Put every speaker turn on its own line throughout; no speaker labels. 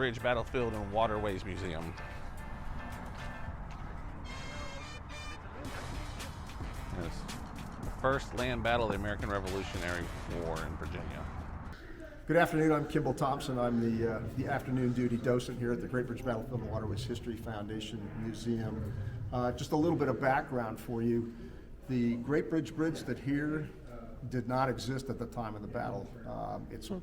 Bridge Battlefield and Waterways Museum. It's the first land battle of the American Revolutionary War in Virginia.
Good afternoon, I'm Kimball Thompson. I'm the afternoon duty docent here at the Great Bridge Battlefield and Waterways History Foundation Museum. Just a little bit of background for you. The Great Bridge Bridge that here did not exist at the time of the battle.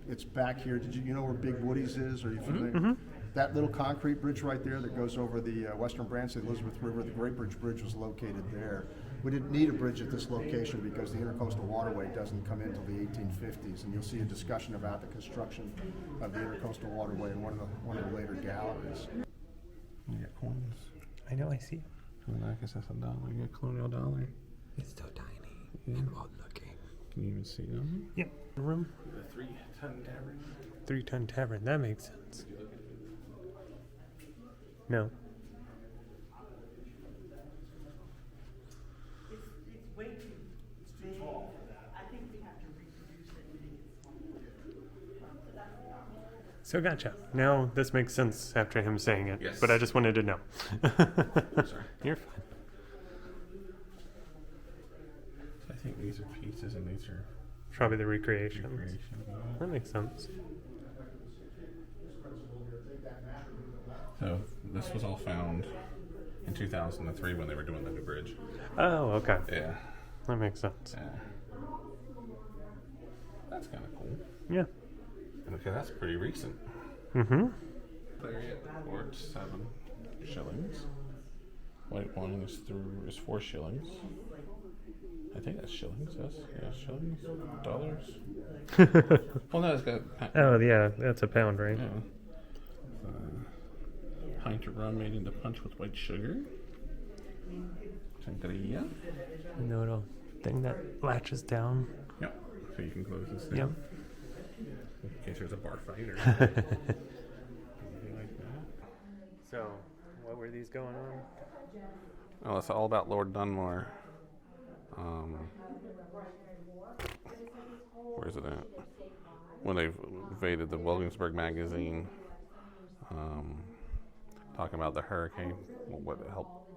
It's back here. Did you know where Big Woody's is? Are you familiar? Mm-hmm. That little concrete bridge right there that goes over the western branch of the Elizabeth River, the Great Bridge Bridge was located there. We didn't need a bridge at this location because the Intercoastal Waterway doesn't come in until the 1850s, and you'll see a discussion about the construction of the Intercoastal Waterway in one of the later galleries.
You got coins.
I know, I see.
I guess that's a dollar. You got a colonial dollar.
It's so tiny and odd looking.
Can you even see them?
Yep. Room.
The 3-ton tavern.
3-ton tavern. That makes sense. No.
It's way too big. I think we have to reproduce it.
So gotcha. Now this makes sense after him saying it.
Yes.
But I just wanted to know.
Sorry.
You're fine.
I think these are pieces and these are
Probably the recreations.
recreation.
That makes sense.
So this was all found in 2003 when they were doing the new bridge.
Oh, okay.
Yeah.
That makes sense.
Yeah. That's kind of cool.
Yeah.
Okay, that's pretty recent.
Mm-hmm.
Clarion quart 7 shillings. White wine is 4 shillings. I think that's shillings. Yes, yeah, shillings, dollars. Well, no, it's got.
Oh, yeah, that's a pound, right?
Yeah. Pint of rum made into punch with white sugar. Sangria.
And the little thing that latches down.
Yep. So you can close this down.
Yep.
In case there's a bar fight or anything like that.
So, what were these going on?
Oh, it's all about Lord Dunmore. Where's it at? When they invaded the Williamsburg magazine, talking about the hurricane, what helped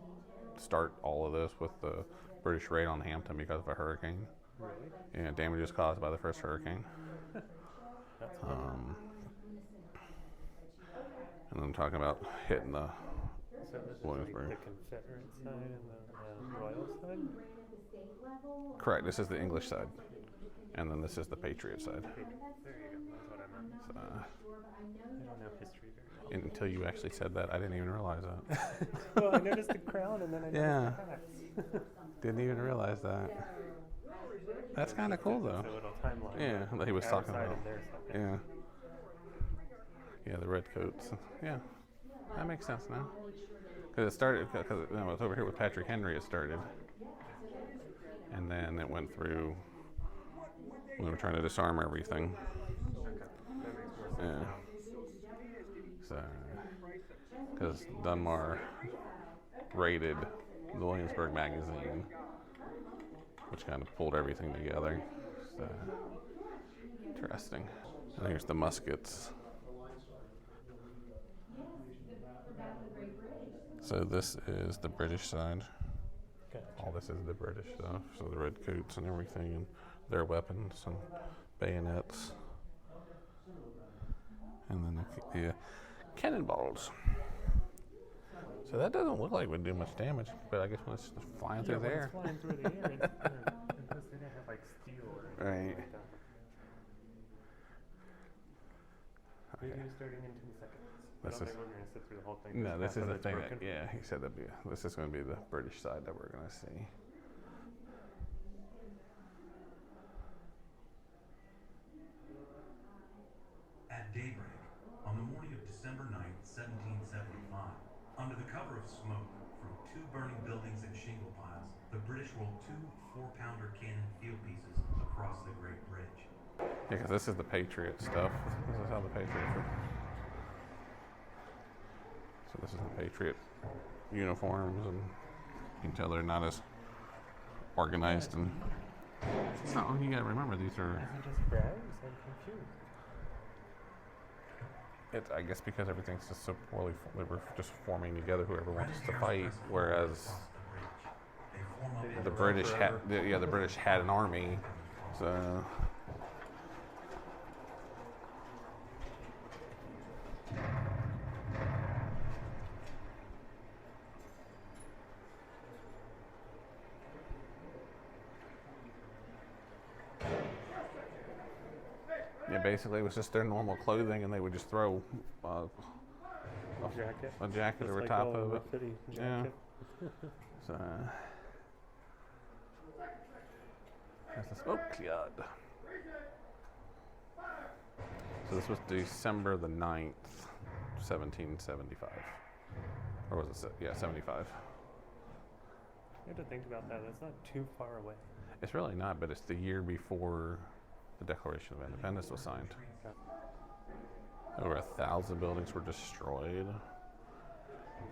start all of this with the British raid on Hampton because of a hurricane.
Really?
Yeah, damages caused by the first hurricane. And then talking about hitting the
So this
Williamsburg.
is like the Confederate side and the Royal side?
Correct, this is the English side. And then this is the Patriot side.
There you go. That's what I meant.
So,
I don't know history very well.
until you actually said that, I didn't even realize that.
Well, I noticed the crown and then I noticed
Yeah.
the hats.
Didn't even realize that. That's kind of cool, though.
It's a little timeline.
Yeah, that he was
Our
talking
side
about.
and their side.
Yeah. Yeah, the red coats. Yeah, that makes sense now. Because it started, because it was over here with Patrick Henry, it started. And then it went through when they were trying to disarm everything. Yeah. So, because Dunmore raided the Williamsburg magazine, which kind of pulled everything together. So, interesting. And here's the muskets. So this is the British side.
Gotcha.
All this is the British stuff. So the red coats and everything, and their weapons and bayonets, and then the cannonballs. So that doesn't look like it would do much damage, but I guess when it's flying through the air.
It's flying through the air. Unless they didn't have like steel or anything
Right.
like that. Video starting in 10 seconds. I
This
don't
is-
think we're going to sit through the whole thing.
No,
just
this is
after
the
it's
thing
broken.
that, yeah, he said this is going to be the British side that we're going to see.
At daybreak, on the morning of December 9th, 1775, under the cover of smoke from 2 burning buildings and shingle piles, the British rolled 2 4-pounder cannon field pieces across the Great Bridge.
Yeah, because this is the Patriot stuff. This is how the Patriots are. So this is the Patriot uniforms, and you can tell they're not as organized. And no, you got to remember these are.
Is it just brags? I'm confused.
I guess because everything's just so poorly, they were just forming together whoever wants to fight, whereas the British had, the British had an army, so. Yeah, basically it was just their normal clothing, and they would just throw
Jacket.
a jacket
It's
over
like
top
a
of it.
fitty
Yeah.
jacket.
So that's the smoke cloud. So this was December the 9th, 1775. Or was it? Yeah, 75.
You have to think about that. That's not too far away.
It's really not, but it's the year before the Declaration of Independence was signed. Over 1,000 buildings were destroyed.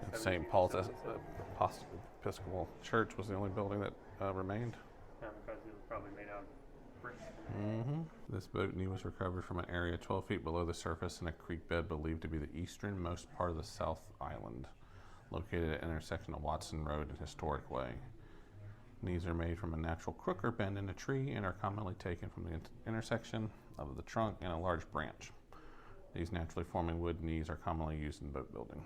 And St. Paul's Episcopal Church was the only building that remained.
Because it was probably made out of brick.
This boat knee was recovered from an area 12 feet below the surface in a creek bed believed to be the easternmost part of the South Island, located at the intersection of Watson Road and Historic Way. Knees are made from a natural crook or bend in a tree and are commonly taken from the intersection of the trunk and a large branch. These naturally forming wood knees are commonly used in boat building.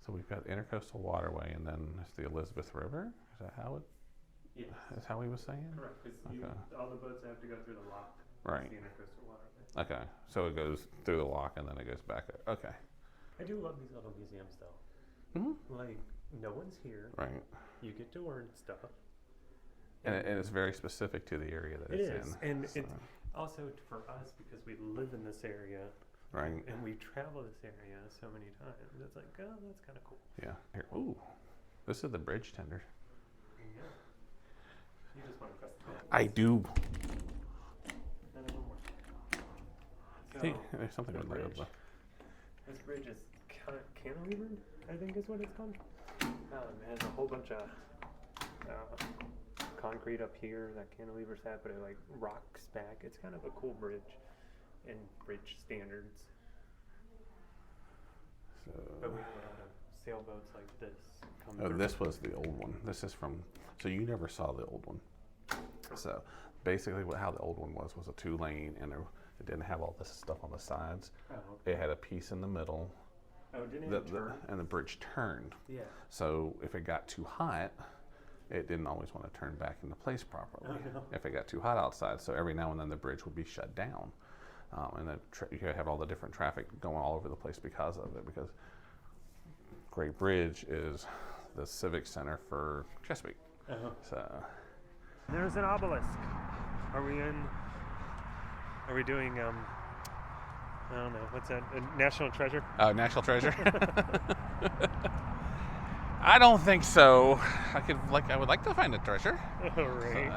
So we've got the Intercoastal Waterway, and then it's the Elizabeth River. Is that how it?
Yes.
Is how he was saying?
Correct. Because
Okay.
all the boats have to go through the lock.
Right.
The Intercoastal Waterway.
Okay, so it goes through the lock and then it goes back. Okay.
I do love these little museums, though. Like, no one's here.
Right.
You get to learn stuff.
And it's very specific to the area that
It
it's
is,
in.
and
so,
it's also for us because we live in this area
right.
and we travel this area so many times. It's like, oh, that's kind of cool.
Yeah. Here. Ooh, this is the bridge tender.
Yeah. You just want to press the button.
I do.
And a little more.
See,
So,
there's something
the
with that.
bridge. This bridge is cantilevered, I think is what it's called. It has a whole bunch of concrete up here that cantilevers have, but it like rocks back. It's kind of a cool bridge in bridge standards.
So,
But we have a lot of sailboats like this come
oh,
through.
this was the old one. This is from. So you never saw the old one. So basically, how the old one was a 2-lane, and it didn't have all this stuff on the sides.
Oh, okay.
It had a piece in the middle.
Oh, didn't it turn?
And the bridge turned.
Yeah.
So if it got too hot, it didn't always want to turn back into place properly.
Oh, no.
If it got too hot outside, so every now and then the bridge would be shut down, and then you could have all the different traffic going all over the place because of it. Because Great Bridge is the civic center for Chesapeake.
Uh-huh.
So
There's an obelisk. Are we doing I don't know, what's that? A national treasure?
national treasure. I don't think so. I would like to find a treasure.
Oh, right.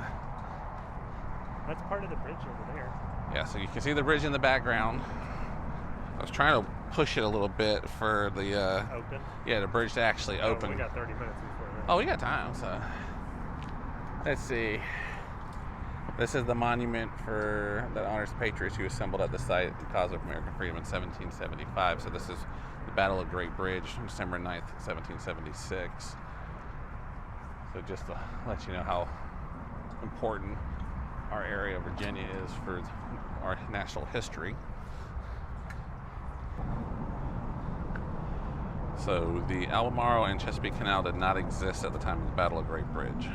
That's part of the bridge over there.
Yeah, so you can see the bridge in the background. I was trying to push it a little bit for the
Open?
the bridge to actually open.
We got 30 minutes before that.
Oh, we got time. So let's see. This is the monument that honors patriots who assembled at the site in cause of American freedom in 1775. So this is the Battle of Great Bridge, December 9th, 1776. So just to let you know how important our area of Virginia is for our national history. So the Albemarle and Chesapeake Canal did not exist at the time of the Battle of Great Bridge.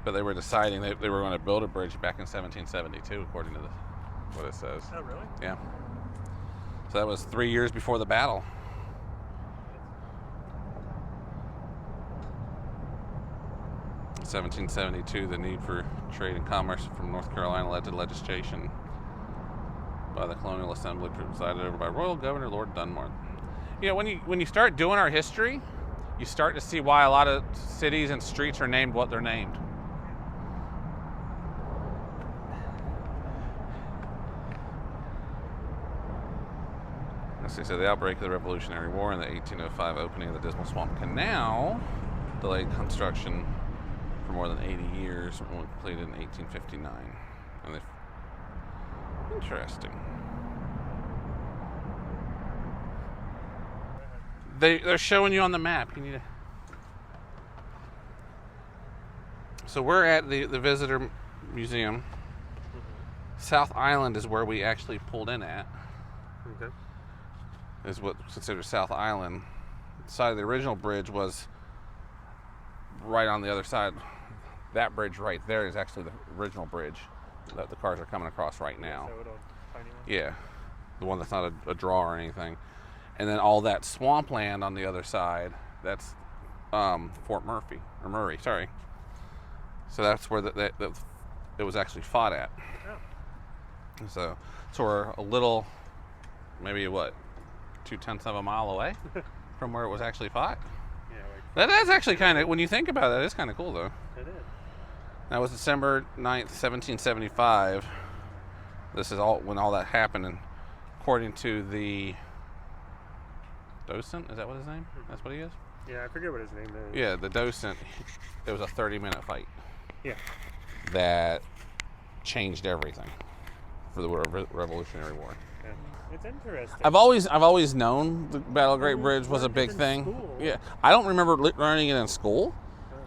But they were deciding they were going to build a bridge back in 1772, according to what it says.
Oh, really?
Yeah. So that was 3 years before the battle. In 1772, the need for trade and commerce from North Carolina led to legislation by the Colonial Assembly presided over by Royal Governor Lord Dunmore. You know, when you start doing our history, you start to see why a lot of cities and streets are named what they're named. So the outbreak of the Revolutionary War and the 1805 opening of the Dismal Swamp Canal delayed construction for more than 80 years and was completed in 1859. And Interesting. They're showing you on the map. You need to. So we're at the visitor museum. South Island is where we actually pulled in at.
Okay.
Is what's considered South Island. The side of the original bridge was right on the other side. That bridge right there is actually the original bridge that the cars are coming across right now.
So little tiny one.
Yeah, the one that's not a draw or anything. And then all that swampland on the other side, that's Fort Murphy, or Murray, sorry. So that's where it was actually fought at.
Oh.
So we're a little, maybe what, 0.2 of a mile away from where it was actually fought.
Yeah,
That is actually kind of, when you think about it, that is kind of cool though.
it is.
That was December 9th, 1775. This is all when all that happened, and according to the docent, is that what his name? That's what he is?
Yeah, I forget what his name is.
Yeah, the docent, it was a 30-minute fight.
Yeah.
That changed everything for the Revolutionary War.
Yeah. It's interesting.
I've always known the Battle of Great Bridge was a
learned it
big
in
thing.
school.
Yeah, I don't remember learning it in school.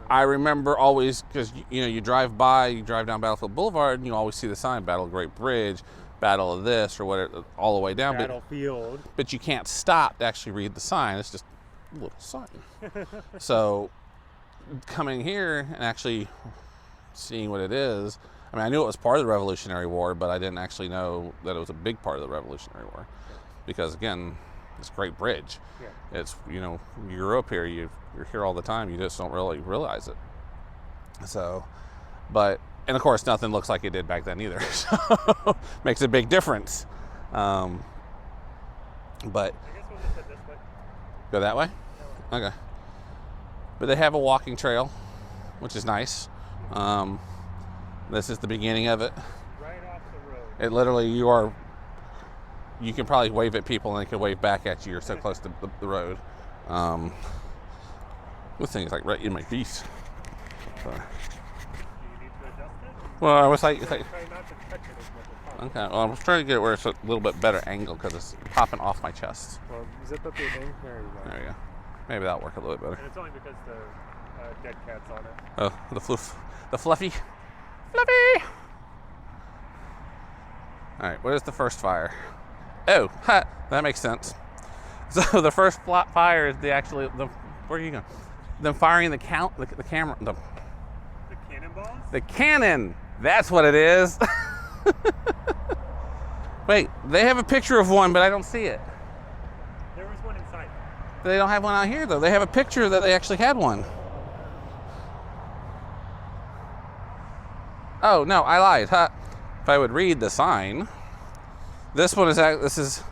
I remember always, because you drive down Battlefield Boulevard, and you always see the sign Battle of Great Bridge, Battle of this or whatever, all the way down.
Battlefield.
But you can't stop to actually read the sign. It's just a little sign. So coming here and actually seeing what it is, I mean, I knew it was part of the Revolutionary War, but I didn't actually know that it was a big part of the Revolutionary War. Because again, it's a great bridge.
Yeah.
It's, you grew up here, you're here all the time, you just don't really realize it. So, and of course, nothing looks like it did back then either. So, makes a big difference. But
I guess we'll just head this way.
go that way? Okay. But they have a walking trail, which is nice. This is the beginning of it.
Right off the road.
It literally, you can probably wave at people and they can wave back at you. You're so close to the road. With things like right in my face. So.
Do you need to adjust it?
Well, I was like,
Try not to touch it as much as possible.
okay. Well, I was trying to get it where it's a little bit better angle because it's popping off my chest.
Well, zip up your thing. There you go.
There you go. Maybe that'll work a little bit better.
And it's only because the dead cat's on it.
Oh, the fluffy. All right, what is the first fire? Oh, that makes sense. So the first fire is where are you going? Them firing the camera.
The cannonballs?
The cannon. That's what it is. Wait, they have a picture of one, but I don't see it.
There was one inside.
They don't have one out here though. They have a picture that they actually had one. Oh no, I lied. If I would read the sign, this is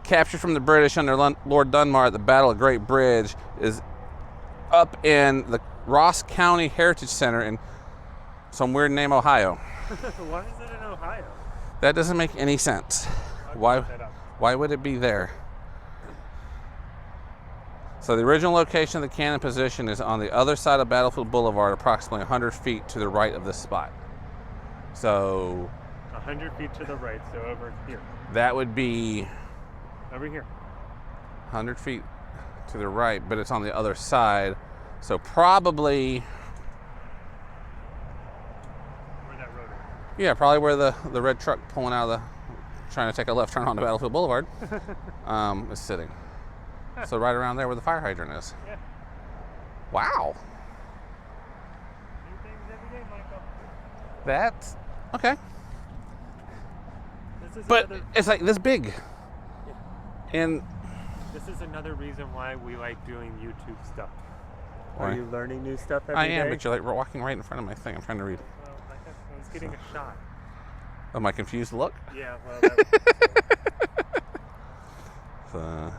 captured from the British under Lord Dunmore at the Battle of Great Bridge, is up in the Ross County Heritage Center in some weird name, Ohio.
Why is it in Ohio?
That doesn't make any sense. Why would it be there? So the original location of the cannon position is on the other side of Battlefield Boulevard, approximately 100 feet to the right of this spot. So
100 feet to the right, so over here.
that would be
Over here.
100 feet to the right, but it's on the other side. So probably,
Where that road is.
yeah, probably where the red truck pulling out of trying to take a left turn onto Battlefield Boulevard is sitting. So right around there where the fire hydrant is.
Yeah.
Wow.
New things every day, Michael.
That's okay.
This is
But
another,
it's like this big. And
this is another reason why we like doing YouTube stuff.
Why?
Are you learning new stuff every
I
day?
am, but you're like walking right in front of my thing. I'm trying to read.
Well, I was getting a shot.
Am I confused look?
Yeah, well, that was
So,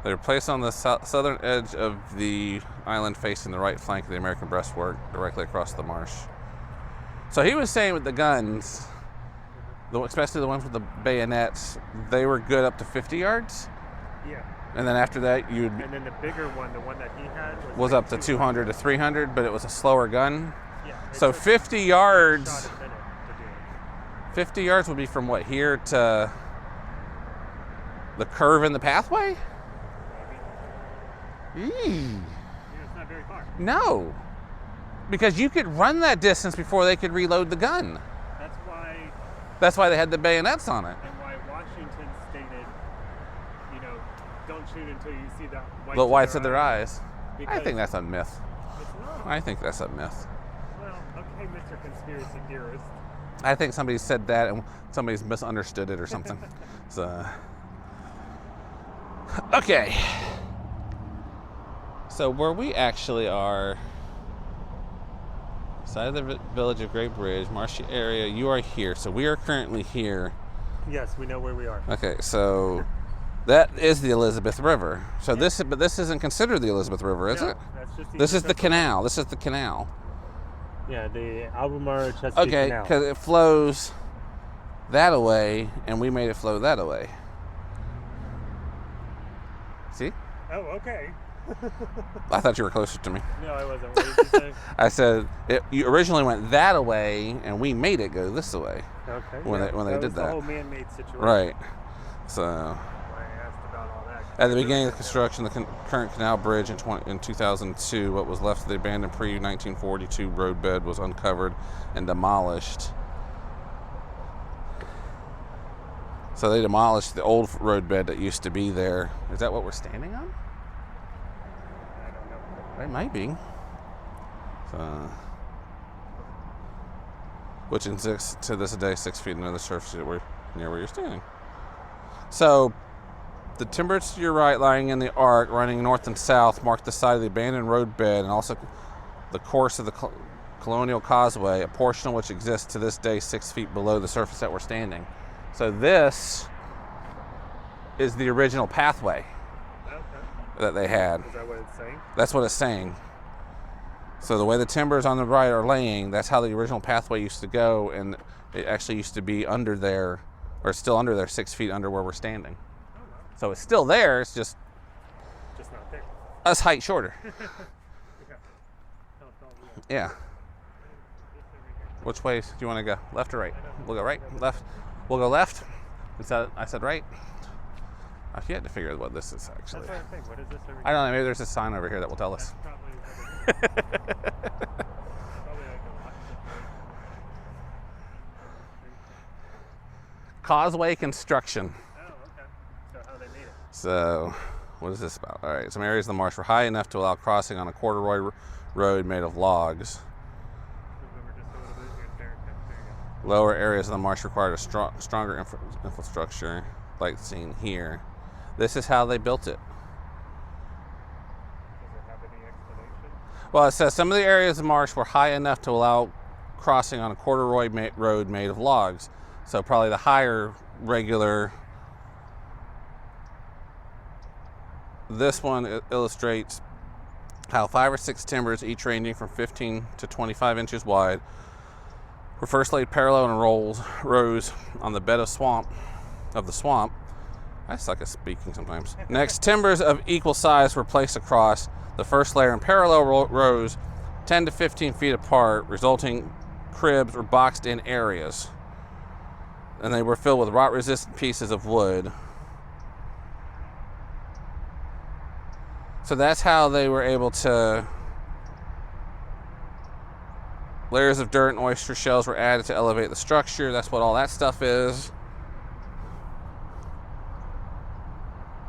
they're placed on the southern edge of the island facing the right flank of the American breastwork, directly across the marsh. So he was saying with the guns, especially the ones with the bayonets, they were good up to 50 yards.
yeah.
And then after that,
And then the bigger one, the one that he had,
was
like
up to 200 to 300, but it was a slower gun.
Yeah. it
So
took
50
a
yards.
shot a minute to
50 yards would be from what, here to the curve in the pathway? Eee.
Yeah, it's not very far.
No, because you could run that distance before they could reload the gun. That's why they had the bayonets on it.
And why Washington stated, don't shoot until you see the
Whites of their eyes. I
Because
think that's a myth.
it's not.
I think that's a myth.
Well, okay, Mr. Conspiracy Theorist.
I think somebody said that and somebody's misunderstood it or something. So, okay. So where we actually are, side of the village of Great Bridge, marshy area, you are here. So we are currently here.
Yes, we know where we are.
Okay, so that is the Elizabeth River. So but this isn't considered the Elizabeth River, is
No,
it?
that's just
This is the
Intercoastal-
canal. This is the canal.
Yeah, the Albemarle Chesapeake
Okay,
Canal.
because it flows that away, and we made it flow that away. See?
Oh, okay.
I thought you were closer to me.
No, I wasn't. What did you say?
I said you originally went that away, and we made it go this way.
Okay.
When they did
was
that.
the whole man-made situation.
Right. So,
Why I asked about all that.
at the beginning of the construction, the current canal bridge in 2002, what was left of the abandoned pre-1942 roadbed was uncovered and demolished. So they demolished the old roadbed that used to be there. Is that what we're standing on?
I don't know.
It might be. So, which exists to this day 6 feet under the surface near where you're standing. So, the timbers to your right, lying in the arc, running north and south, mark the side of the abandoned roadbed and also the course of the Colonial Causeway, a portion of which exists to this day 6 feet below the surface that we're standing. So this is the original pathway
Okay.
that they had.
Is that what it's saying?
That's what it's saying. So the way the timbers on the right are laying, that's how the original pathway used to go, and it actually used to be under there, or still under there, 6 feet under where we're standing. So it's still there, it's just
Just not there.
us height shorter.
Okay. Oh, it's all weird.
Yeah.
This over here.
Which ways do you want to go? Left or right? We'll go right, left. We'll go left. I said right. I've yet to figure out what this is actually.
That's what I think. What is this over here?
I don't know, maybe there's a sign over here that will tell us.
That's probably what it is. Probably like a lot.
Causeway construction.
Oh, okay. So how they made it.
So, what is this about? All right, some areas of the marsh were high enough to allow crossing on a corduroy road made of logs.
Move over just a little bit here. There you go.
Lower areas of the marsh required a stronger infrastructure, like seen here. This is how they built it.
Does it have any explanation?
Well, it says some of the areas of the marsh were high enough to allow crossing on a corduroy road made of logs. So probably the higher regular. This one illustrates how 5 or 6 timbers, each ranging from 15 to 25 inches wide, were first laid parallel in rows on the bed of the swamp. I suck at speaking sometimes. Next, timbers of equal size were placed across the first layer in parallel rows 10 to 15 feet apart, resulting cribs or boxed in areas. And they were filled with rot-resistant pieces of wood. So that's how they were able to. Layers of dirt and oyster shells were added to elevate the structure. That's what all that stuff is.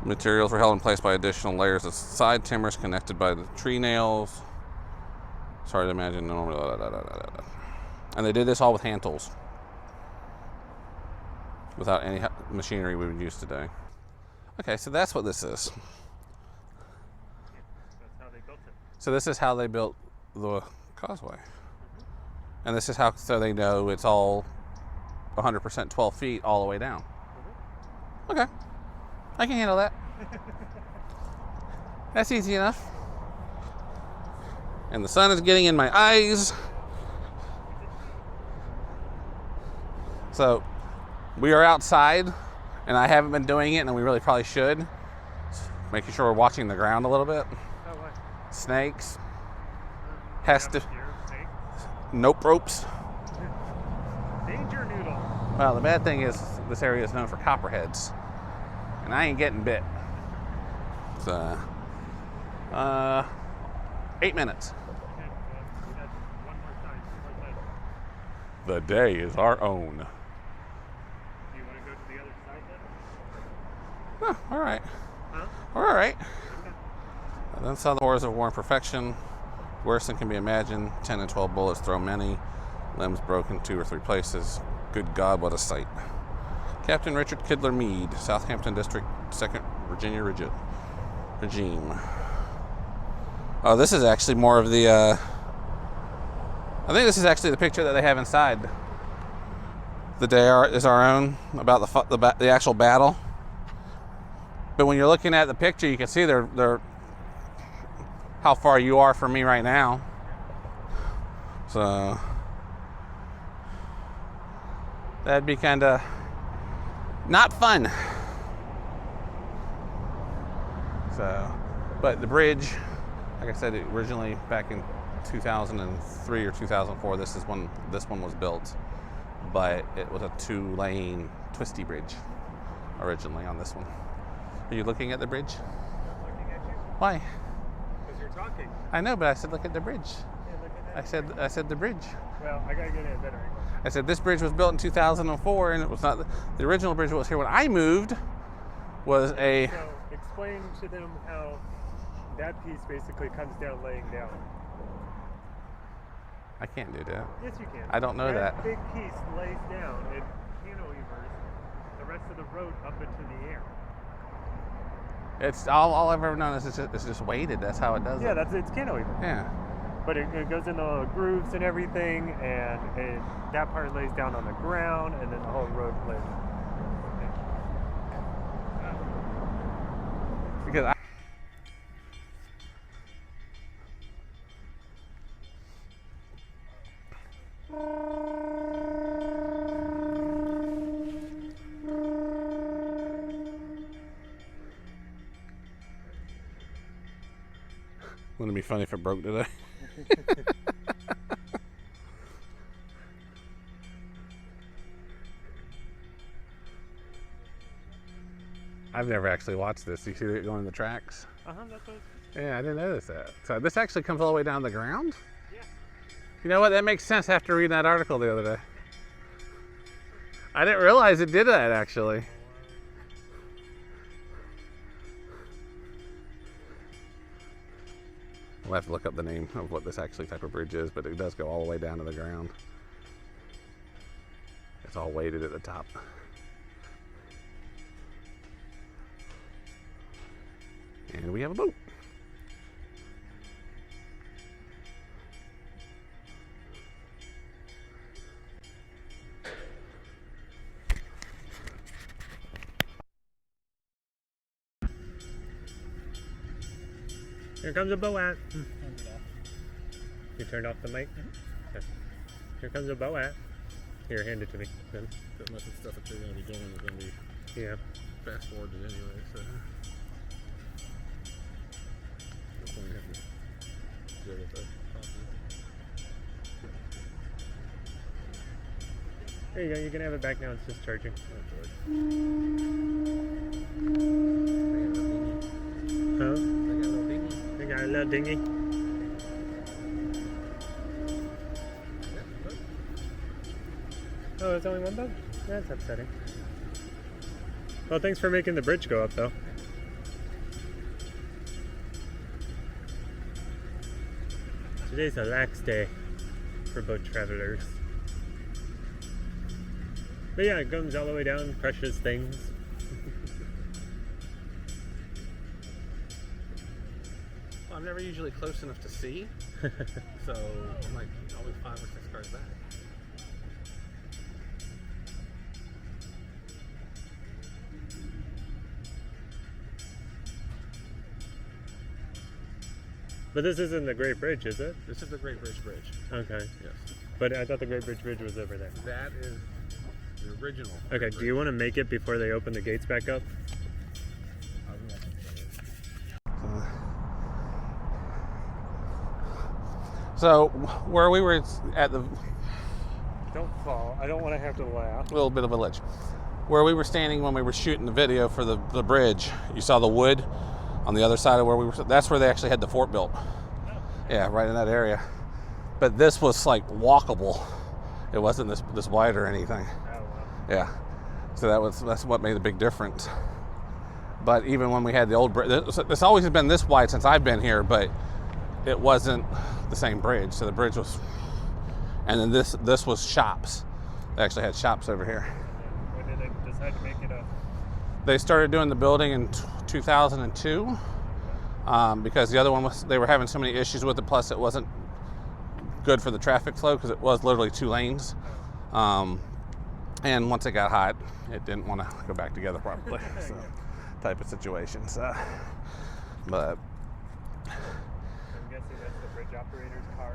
Materials were held in place by additional layers of side timbers connected by the tree nails. It's hard to imagine. And they did this all with hand tools, without any machinery we would use today. Okay, so that's what this is.
That's how they built it.
So this is how they built the causeway. And this is how, so they know it's all 100% 12 feet all the way down. Okay, I can handle that. That's easy enough. And the sun is getting in my eyes. So we are outside, and I haven't been doing it, and we really probably should. Making sure we're watching the ground a little bit.
Oh, what?
Snakes. Has to.
Here, snake.
Nope ropes.
Danger noodle.
Well, the bad thing is this area is known for copperheads, and I ain't getting bit. So, 8 minutes.
Okay, we had one more side, two more sides.
The day is our own.
Do you want to go to the other side then?
All right.
Huh?
All right.
Okay.
And then saw the horrors of war and perfection. Worse than can be imagined. 10 and 12 bullets thrown many. Limbs broken 2 or 3 places. Good God, what a sight. Captain Richard Kidler Meade, Southampton District, 2nd Virginia Regime. Oh, this is actually more of the, I think this is actually the picture that they have inside. The day is our own, about the actual battle. But when you're looking at the picture, you can see they're how far you are from me right now. So that'd be kind of not fun. So, but the bridge, like I said, originally back in 2003 or 2004, this one was built, but it was a 2-lane twisty bridge originally on this one. Are you looking at the bridge?
I'm looking at you
Why?
because you're talking.
I know, but I said look at the bridge.
Yeah, look at that.
I said the bridge.
Well, I gotta get in a better angle.
I said this bridge was built in 2004, and it was not the original bridge that was here when I moved. Was a
So explain to them how that piece basically comes down laying down.
I can't do that.
Yes, you can.
I don't know that.
That big piece lays down and cantilevers the rest of the road up into the air.
It's all I've ever known is it's just weighted. That's how it does
Yeah,
it.
it's cantilever.
Yeah.
But it goes in the grooves and everything, and that part lays down on the ground, and then the whole road lays.
Because I, wouldn't it be funny if it broke today? I've never actually watched this. You see it going in the tracks?
That's what.
Yeah, I didn't notice that. So this actually comes all the way down the ground?
Yeah.
You know what? That makes sense after reading that article the other day. I didn't realize it did that actually. We'll have to look up the name of what this actually type of bridge is, but it does go all the way down to the ground. It's all weighted at the top. And we have a boat.
Here comes a boat. You turned off the mic? Okay. Here comes a boat. Here, hand it to me. Then.
That much of stuff that you're going to be doing is going to be
Yeah.
fast forwarded anyway, so. That's when we have to deal with that.
There you go. You can have it back now. It's just charging. Huh? They got a little dinghy. Oh, it's only one boat? That's upsetting. Well, thanks for making the bridge go up, though. Today's a lax day for boat travelers. But yeah, it comes all the way down, crushes things.
Well, I'm never usually close enough to see, so I'm like always 5 or 6 cars back.
But this isn't the Great Bridge, is it?
This is the Great Bridge Bridge.
Okay.
Yes.
But I thought the Great Bridge Bridge was over there.
That is the original.
Okay, do you want to make it before they open the gates back up?
So where we were at
Don't fall. I don't want to have to laugh.
A little bit of a ledge. Where we were standing when we were shooting the video for the bridge, you saw the wood on the other side of where we were. That's where they actually had the fort built. Yeah, right in that area. But this was like walkable. It wasn't this wide or anything.
Oh, wow.
Yeah. So that's what made a big difference. But even when we had the old bridge, it's always been this wide since I've been here, but it wasn't the same bridge. So the bridge was, and then this was shops. They actually had shops over here.
When did they decide to make it a?
They started doing the building in 2002 because the other one they were having so many issues with it. Plus, it wasn't good for the traffic flow because it was literally 2 lanes. And once it got hot, it didn't want to go back together properly. So, type of situation. So, but
I'm guessing that's the bridge operator's car.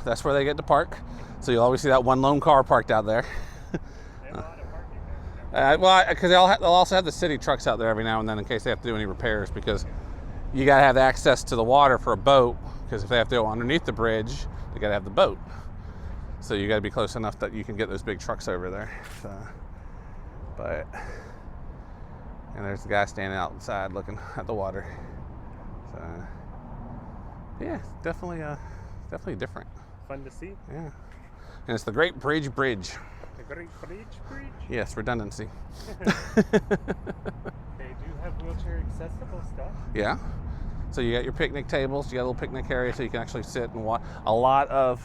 That's where they get to park. So you'll always see that one lone car parked out there.
They have a lot of parking there.
Well, because they'll also have the city trucks out there every now and then in case they have to do any repairs, because you got to have access to the water for a boat, because if they have to go underneath the bridge, they got to have the boat. So you got to be close enough that you can get those big trucks over there. So, and there's the guy standing outside looking at the water. So, yeah, definitely different.
Fun to see.
Yeah, and it's the Great Bridge Bridge.
The Great Bridge Bridge.
Yes, redundancy.
They do have wheelchair accessible stuff.
Yeah. So you got your picnic tables, you got a little picnic area so you can actually sit and watch. A lot of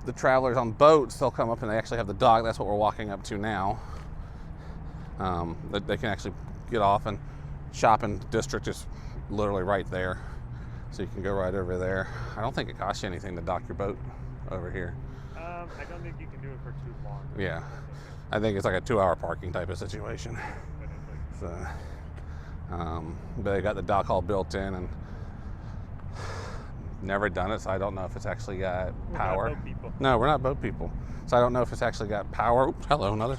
the travelers on boats, they'll come up and they actually have the dock. That's what we're walking up to now. They can actually get off, and shopping district is literally right there. So you can go right over there. I don't think it costs you anything to dock your boat over here.
I don't think you can do it for too long.
Yeah. I think it's like a 2-hour parking type of situation. So, but they got the dock all built in, and never done it, so I don't know if it's actually got power.
We're not boat people.
No, we're not boat people. So I don't know if it's actually got power. Oops, hello, another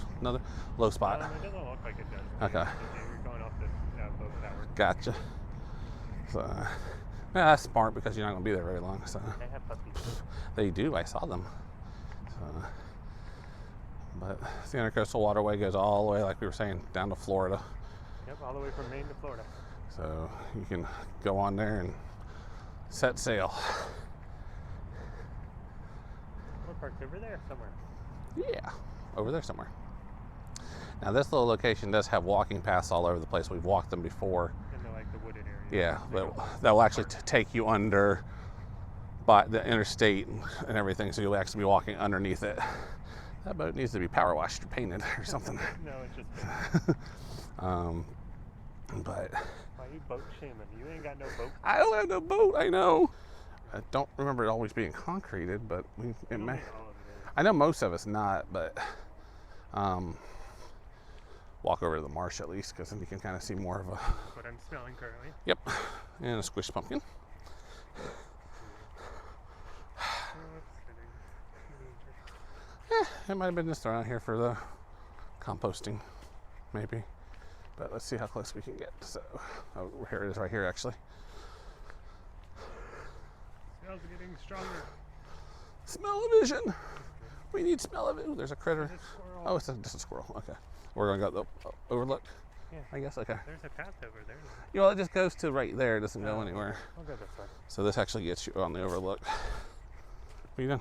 low spot.
It doesn't look like it does.
Okay.
You're going off the boat tower.
Gotcha. So, yeah, that's smart because you're not going to be there very long. So
They have puppies.
they do. I saw them. So, but the Intercoastal Waterway goes all the way, like we were saying, down to Florida.
Yep, all the way from Maine to Florida.
So you can go on there and set sail.
We're parked over there somewhere.
Yeah, over there somewhere. Now this little location does have walking paths all over the place. We've walked them before.
In the, like, the wooded area.
Yeah, that will actually take you under by the interstate and everything, so you'll actually be walking underneath it. That boat needs to be power washed or painted or something.
No, it's just.
But
Why are you boat shaming? You ain't got no boat.
I don't have no boat. I know. I don't remember it always being concreted, but it may.
All of it is.
I know most of it's not, but walk over to the marsh at least, because then you can kind of see more of a.
That's what I'm smelling currently.
Yep, and a squished pumpkin. It might have been just around here for the composting, maybe. But let's see how close we can get. So, oh, here it is, right here, actually.
Smells getting stronger.
Smell-o-vision. We need smell-o-vision. Ooh, there's a critter.
There's a squirrel.
Oh, it's just a squirrel. Okay. We're going to go the overlook.
Yeah.
I guess. Okay.
There's a path over there.
You know, it just goes to right there. It doesn't go anywhere.
I'll go this way.
So this actually gets you on the overlook. What are you doing?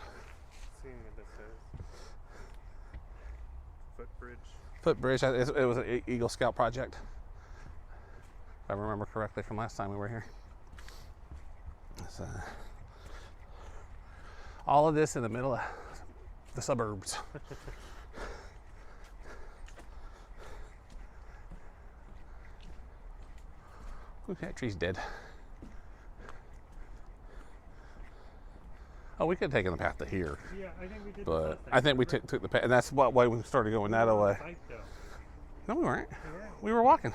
Seeing what this is. Footbridge.
Footbridge. It was an Eagle Scout project, if I remember correctly from last time we were here. So, all of this in the middle of the suburbs. Ooh, that tree's dead. Oh, we could have taken the path to here,
Yeah, I think we did.
but I think we took the path, and that's why we started going that way. No, we weren't. We were walking.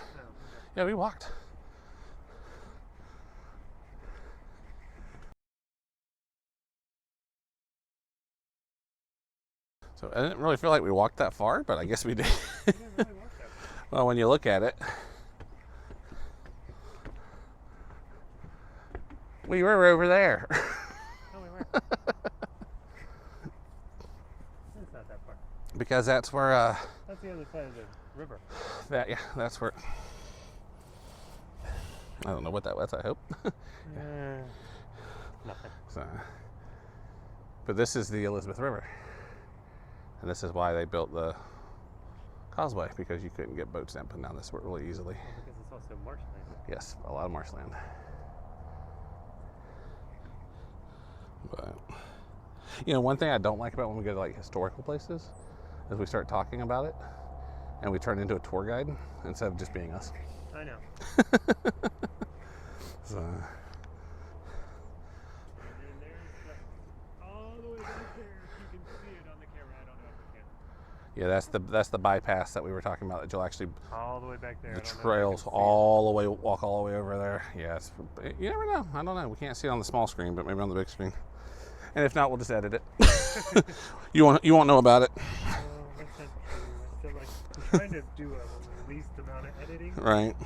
Yeah, we walked. So I didn't really feel like we walked that far, but I guess we did. Well, when you look at it, we were over there.
No, we weren't.
Because that's where
That's the other side of the river.
that's where. I don't know what that was. I hope.
Nothing.
So, but this is the Elizabeth River, and this is why they built the causeway, because you couldn't get boats up and down this really easily.
Because it's also marshland.
Yes, a lot of marshland. But you know, one thing I don't like about when we go to like historical places is we start talking about it and we turn into a tour guide instead of just being us.
I know.
So,
And then there's all the way back there. You can see it on the camera. I don't know if you can.
yeah, that's the bypass that we were talking about. That you'll actually
All the way back there.
the
I don't know if you
trails
can see
all the way, walk all the way over there. Yes, you never know. I don't know. We can't see it on the small screen, but maybe on the big screen. And if not, we'll just edit it. you won't know about it,
it. That's not true. I feel like I'm trying to do a least amount of editing.
right?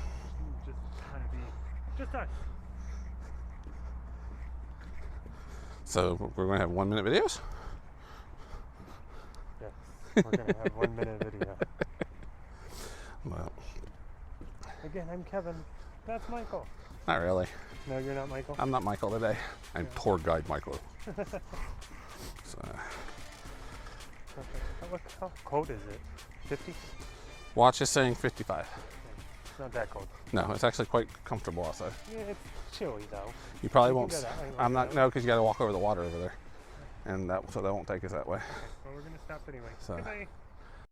Just kind of be just us.
So we're going to have 1 minute videos.
Yes, we're gonna have 1 minute video.
Well,
Again, I'm Kevin. That's Michael.
not really.
No, you're not Michael.
I'm not Michael today. I'm tour guide Michael. So,
How cold is it? 50?
watch is saying 55.
It's not that cold.
No, it's actually quite comfortable outside.
Yeah, it's chilly though.
You probably
We can
won't.
go that way,
I'm
like
not.
that.
No, because you got to walk over the water over there, and so that won't take us that way.
Well, we're gonna stop anyway.
So-
Goodbye.